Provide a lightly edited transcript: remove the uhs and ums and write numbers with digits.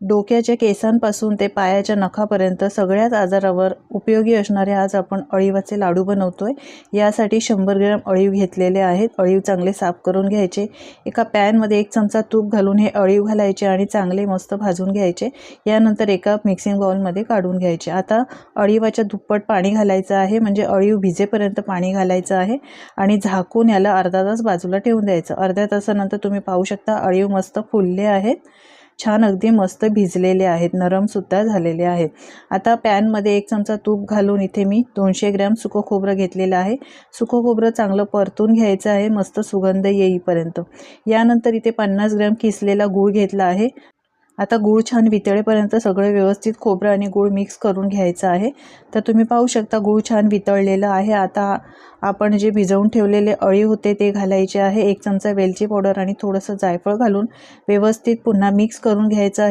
डोक्याच्या केसांपासून ते पायाच्या नखापर्यंत सगळ्याच आजारावर उपयोगी असणारे आज आपण अळीवाचे लाडू बनवतोय। यासाठी 100 ग्रॅम अळीव घेतलेले आहेत। अळीव चांगले साफ करून घ्यायचे। एका पॅनमध्ये 1 चमचा तूप घालून हे अळीव घालायचे आणि चांगले मस्त भाजून घ्यायचे। यानंतर एका मिक्सिंग बाउलमध्ये काढून घ्यायचे। आता अळीवाच्या दुप्पट पाणी घालायचं आहे, म्हणजे अळीव भिजेपर्यंत पाणी घालायचं आहे आणि झाकून याला अर्धा तास बाजूला ठेवून द्यायचं। अर्ध्या तासानंतर तुम्ही पाहू शकता अळीव मस्त फुलले आहेत, छान अगदी मस्त भिजलेले आहेत, नरम सुद्धा झालेले आहेत। आता पॅन मध्ये 1 चमचा तूप घालून इथे मी 200 ग्रॅम सुकं खोबरं घेतलेलं आहे। सुकं खोबरं चांगलं परतून घ्यायचं आहे मस्त सुगंध येईपर्यंत। यानंतर इथे 50 ग्रॅम किसलेला गूळ घेतला आहे। आता गूळ छान वितळेपर्यंत सगळं व्यवस्थित खोबरं आणि गूळ मिक्स करून घ्यायचं आहे। तर तुम्ही पाहू शकता गूळ छान वितळलेला आहे। आता आपण जे भिजवून ठेवलेले अळीव होते ते घालायचे आहे। 1 चमचा वेलची पावडर आणि थोडंसं जायफळ घालून व्यवस्थित पुन्हा मिक्स करून घ्यायचं आहे।